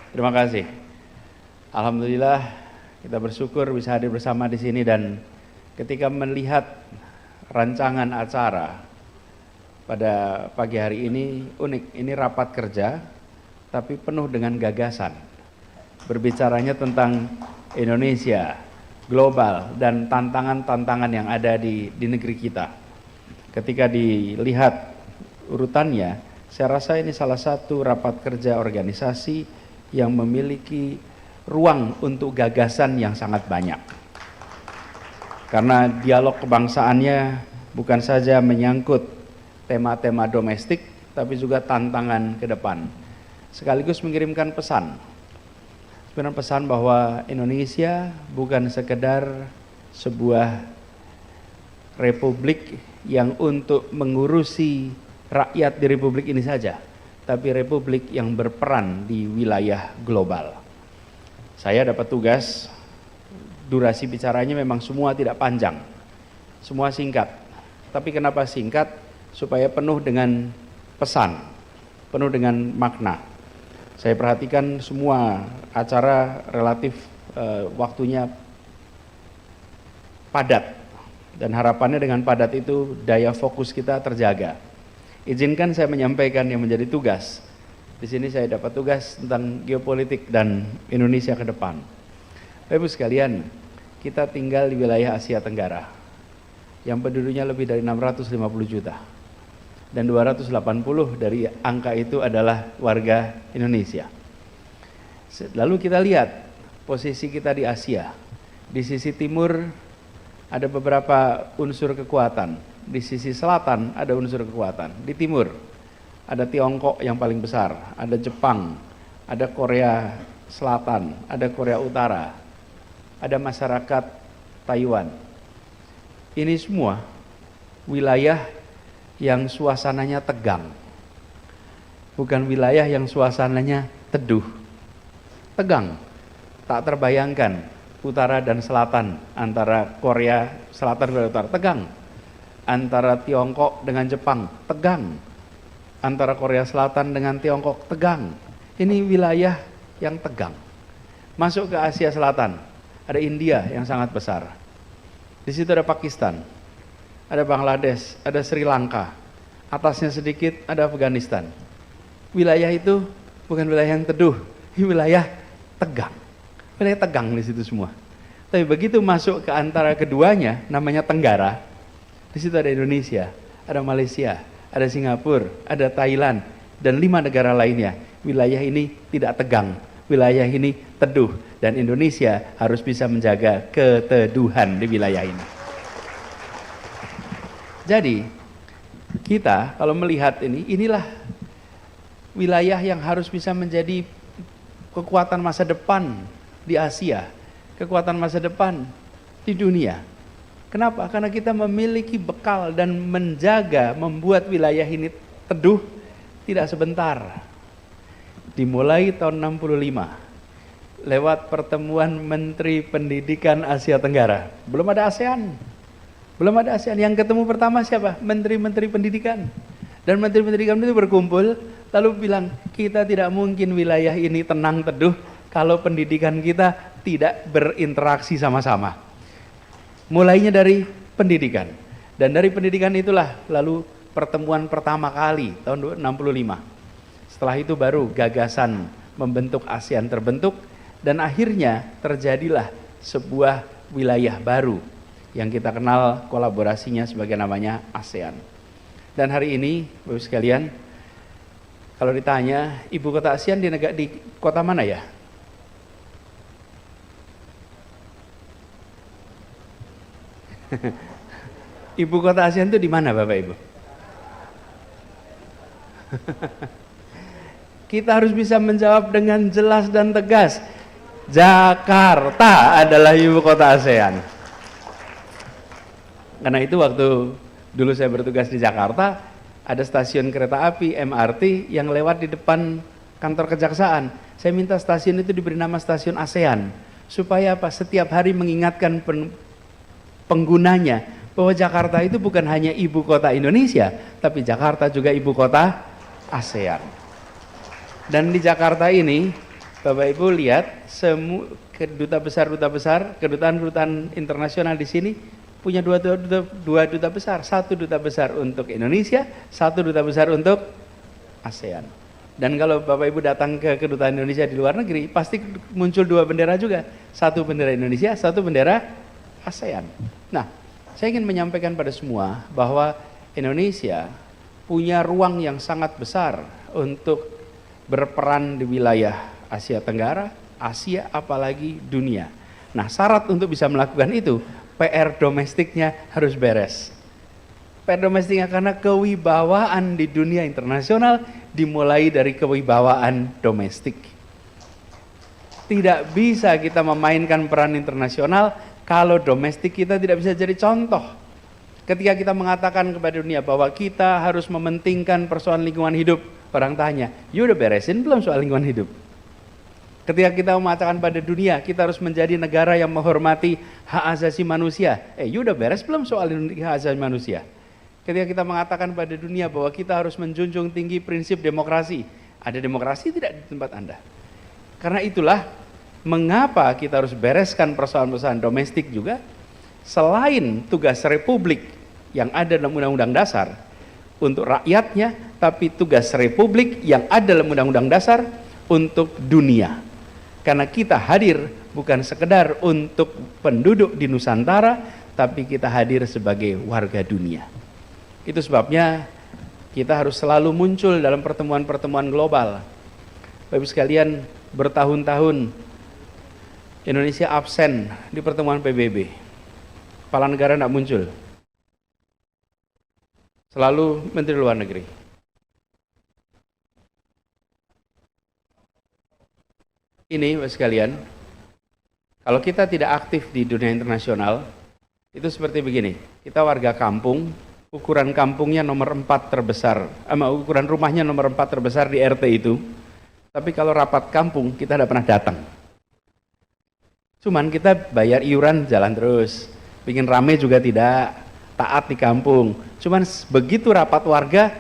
Terima kasih. Alhamdulillah kita bersyukur bisa hadir bersama di sini, dan ketika melihat rancangan acara pada pagi hari ini unik. Ini rapat kerja tapi penuh dengan gagasan. Berbicaranya tentang Indonesia, global, dan tantangan-tantangan yang ada di negeri kita. Ketika dilihat urutannya, saya rasa ini salah satu rapat kerja organisasi yang memiliki ruang untuk gagasan yang sangat banyak. Karena dialog kebangsaannya bukan saja menyangkut tema-tema domestik, tapi juga tantangan ke depan. Sekaligus mengirimkan pesan. Sebenarnya pesan bahwa Indonesia bukan sekedar sebuah republik yang untuk mengurusi rakyat di republik ini saja, tapi republik yang berperan di wilayah global. Saya dapat tugas, durasi bicaranya memang semua tidak panjang, semua singkat. Tapi kenapa singkat? Supaya penuh dengan pesan, penuh dengan makna. Saya perhatikan semua acara relatif waktunya padat, dan harapannya dengan padat itu daya fokus kita terjaga. Izinkan saya menyampaikan yang menjadi tugas. Di sini saya dapat tugas tentang geopolitik dan Indonesia ke depan. Bapak Ibu sekalian, kita tinggal di wilayah Asia Tenggara yang penduduknya lebih dari 650 juta. Dan 280 dari angka itu adalah warga Indonesia. Lalu kita lihat posisi kita di Asia. Di sisi timur ada beberapa unsur kekuatan. Di sisi selatan ada unsur kekuatan. Di timur ada Tiongkok yang paling besar, ada Jepang, ada Korea Selatan, ada Korea Utara, ada masyarakat Taiwan. Ini semua wilayah yang suasananya tegang, bukan wilayah yang suasananya teduh. Tegang, tak terbayangkan utara dan selatan, antara Korea Selatan dan Utara, tegang. Antara Tiongkok dengan Jepang, tegang. Antara Korea Selatan dengan Tiongkok, tegang. Ini wilayah yang tegang. Masuk ke Asia Selatan, ada India yang sangat besar. Di situ ada Pakistan, ada Bangladesh, ada Sri Lanka. Atasnya sedikit ada Afghanistan. Wilayah itu bukan wilayah yang teduh, ini wilayah tegang. Wilayah tegang di situ semua. Tapi begitu masuk ke antara keduanya, namanya Tenggara. Di situ ada Indonesia, ada Malaysia, ada Singapura, ada Thailand, dan 5 negara lainnya. Wilayah ini tidak tegang, wilayah ini teduh, dan Indonesia harus bisa menjaga keteduhan di wilayah ini. Jadi, kita kalau melihat ini, inilah wilayah yang harus bisa menjadi kekuatan masa depan di Asia, kekuatan masa depan di dunia. Kenapa? Karena kita memiliki bekal dan menjaga, membuat wilayah ini teduh tidak sebentar. Dimulai tahun 65 lewat pertemuan Menteri Pendidikan Asia Tenggara. Belum ada ASEAN. Belum ada ASEAN. Yang ketemu pertama siapa? Menteri-menteri pendidikan. Dan menteri pendidikan itu berkumpul lalu bilang, kita tidak mungkin wilayah ini tenang teduh kalau pendidikan kita tidak berinteraksi sama-sama. Mulainya dari pendidikan, dan dari pendidikan itulah lalu pertemuan pertama kali tahun 65. Setelah itu baru gagasan membentuk ASEAN terbentuk, dan akhirnya terjadilah sebuah wilayah baru yang kita kenal kolaborasinya sebagai namanya ASEAN. Dan hari ini Bapak sekalian, kalau ditanya ibu kota ASEAN di kota mana ya? Ibu kota ASEAN itu di mana Bapak Ibu? Kita harus bisa menjawab dengan jelas dan tegas. Jakarta adalah ibu kota ASEAN. Karena itu waktu dulu saya bertugas di Jakarta, ada stasiun kereta api MRT yang lewat di depan kantor kejaksaan. Saya minta stasiun itu diberi nama stasiun ASEAN. Supaya apa? Setiap hari mengingatkan penggunanya bahwa Jakarta itu bukan hanya ibu kota Indonesia, tapi Jakarta juga ibu kota ASEAN. Dan di Jakarta ini Bapak Ibu lihat semua duta besar, kedutaan internasional di sini punya dua duta besar, satu duta besar untuk Indonesia, satu duta besar untuk ASEAN. Dan kalau Bapak Ibu datang ke kedutaan Indonesia di luar negeri, pasti muncul dua bendera juga, satu bendera Indonesia, satu bendera ASEAN. Nah, saya ingin menyampaikan pada semua bahwa Indonesia punya ruang yang sangat besar untuk berperan di wilayah Asia Tenggara, Asia, apalagi dunia. Nah, syarat untuk bisa melakukan itu, PR domestiknya harus beres. PR domestiknya karena kewibawaan di dunia internasional dimulai dari kewibawaan domestik. Tidak bisa kita memainkan peran internasional kalau domestik kita tidak bisa jadi contoh. Ketika kita mengatakan kepada dunia bahwa kita harus mementingkan persoalan lingkungan hidup, orang tanya, you udah beresin belum soal lingkungan hidup? Ketika kita mengatakan pada dunia, kita harus menjadi negara yang menghormati hak asasi manusia. You udah beres belum soal hak asasi manusia? Ketika kita mengatakan pada dunia bahwa kita harus menjunjung tinggi prinsip demokrasi. Ada demokrasi tidak di tempat Anda? Karena itulah, mengapa kita harus bereskan persoalan-persoalan domestik juga, selain tugas Republik yang ada dalam Undang-Undang Dasar untuk rakyatnya, tapi tugas Republik yang ada dalam Undang-Undang Dasar untuk dunia. Karena kita hadir bukan sekedar untuk penduduk di Nusantara, tapi kita hadir sebagai warga dunia. Itu sebabnya kita harus selalu muncul dalam pertemuan-pertemuan global. Bapak-Ibu sekalian, bertahun-tahun Indonesia absen di pertemuan PBB. Kepala negara tidak muncul. Selalu Menteri Luar Negeri. Ini Bapak sekalian, kalau kita tidak aktif di dunia internasional, itu seperti begini, kita warga kampung, ukuran kampungnya nomor 4 terbesar, ukuran rumahnya nomor 4 terbesar di RT itu, tapi kalau rapat kampung kita tidak pernah datang. Cuman kita bayar iuran jalan terus, bikin rame juga tidak, taat di kampung. Cuman begitu rapat warga,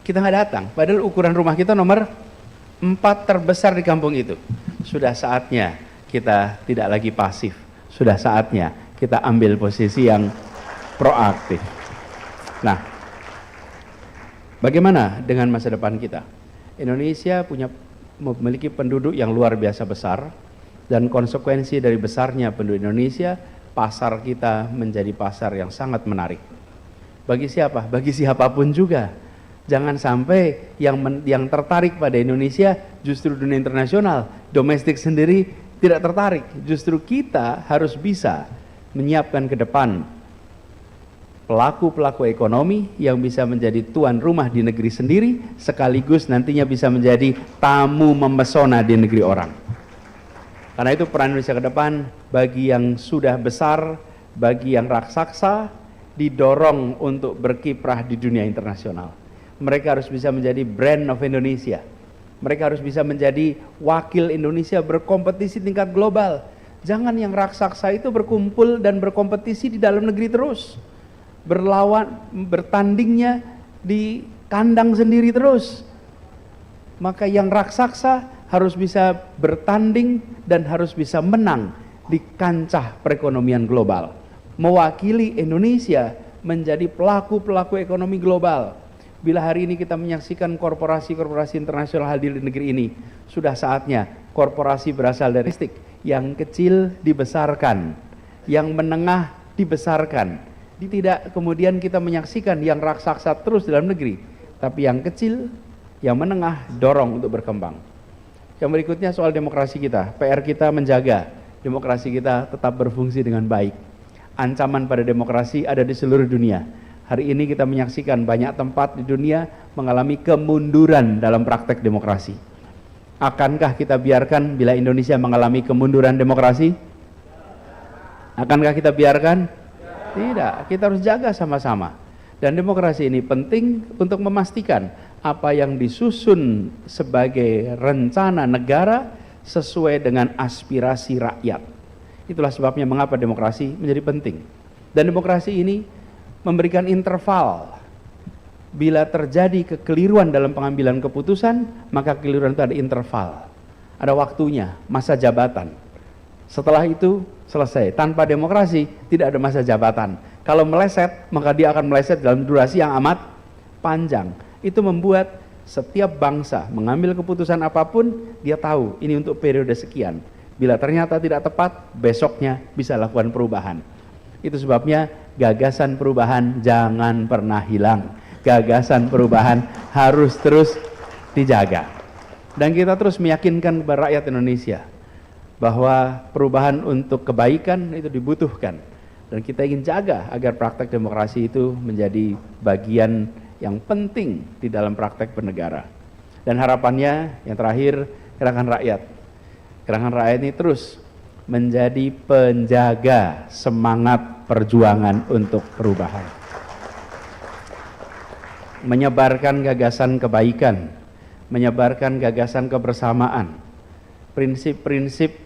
kita nggak datang, padahal ukuran rumah kita nomor 4 terbesar di kampung itu. Sudah saatnya kita tidak lagi pasif. Sudah saatnya kita ambil posisi yang proaktif. Nah, bagaimana dengan masa depan kita? Indonesia memiliki penduduk yang luar biasa besar, dan konsekuensi dari besarnya penduduk Indonesia, pasar kita menjadi pasar yang sangat menarik. Bagi siapa? Bagi siapapun juga. Jangan sampai yang tertarik pada Indonesia justru dunia internasional, domestik sendiri tidak tertarik. Justru kita harus bisa menyiapkan ke depan pelaku-pelaku ekonomi yang bisa menjadi tuan rumah di negeri sendiri, sekaligus nantinya bisa menjadi tamu memesona di negeri orang. Karena itu peran Indonesia ke depan bagi yang sudah besar, bagi yang raksasa, didorong untuk berkiprah di dunia internasional. Mereka harus bisa menjadi brand of Indonesia. Mereka harus bisa menjadi wakil Indonesia berkompetisi tingkat global. Jangan yang raksasa itu berkumpul dan berkompetisi di dalam negeri terus. Bertandingnya di kandang sendiri terus. Maka yang raksasa harus bisa bertanding dan harus bisa menang di kancah perekonomian global. Mewakili Indonesia menjadi pelaku-pelaku ekonomi global. Bila hari ini kita menyaksikan korporasi-korporasi internasional hadir di negeri ini, sudah saatnya korporasi berasal dari domestik, yang kecil dibesarkan, yang menengah dibesarkan. Tidak kemudian kita menyaksikan yang raksasa terus dalam negeri, tapi yang kecil, yang menengah dorong untuk berkembang. Yang berikutnya soal demokrasi kita, PR kita menjaga demokrasi kita tetap berfungsi dengan baik. Ancaman pada demokrasi ada di seluruh dunia. Hari ini kita menyaksikan banyak tempat di dunia mengalami kemunduran dalam praktek demokrasi. Akankah kita biarkan bila Indonesia mengalami kemunduran demokrasi? Akankah kita biarkan? Tidak, kita harus jaga sama-sama. Dan demokrasi ini penting untuk memastikan apa yang disusun sebagai rencana negara sesuai dengan aspirasi rakyat. Itulah sebabnya mengapa demokrasi menjadi penting. Dan demokrasi ini memberikan interval. Bila terjadi kekeliruan dalam pengambilan keputusan, maka kekeliruan itu ada interval. ada waktunya, masa jabatan. Setelah itu selesai. Tanpa demokrasi tidak ada masa jabatan. Kalau meleset, maka dia akan meleset dalam durasi yang amat panjang. Itu membuat setiap bangsa mengambil keputusan apapun, dia tahu ini untuk periode sekian. Bila ternyata tidak tepat, besoknya bisa lakukan perubahan. Itu sebabnya gagasan perubahan jangan pernah hilang. Gagasan perubahan harus terus dijaga. Dan kita terus meyakinkan kepada rakyat Indonesia bahwa perubahan untuk kebaikan itu dibutuhkan. Dan kita ingin jaga agar praktek demokrasi itu menjadi bagian yang penting di dalam praktek bernegara. Dan harapannya yang terakhir, Gerakan Rakyat. Gerakan Rakyat ini terus menjadi penjaga semangat perjuangan untuk perubahan. Menyebarkan gagasan kebaikan, menyebarkan gagasan kebersamaan, prinsip-prinsip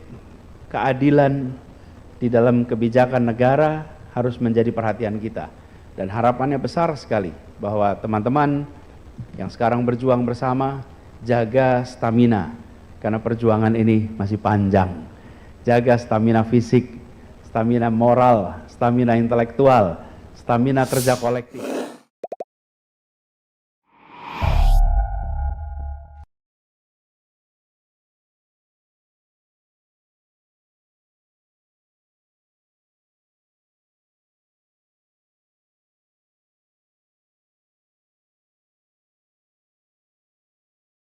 keadilan di dalam kebijakan negara harus menjadi perhatian kita. Dan harapannya besar sekali bahwa teman-teman yang sekarang berjuang bersama jaga stamina, karena perjuangan ini masih panjang. Jaga stamina fisik, stamina moral, stamina intelektual, stamina kerja kolektif.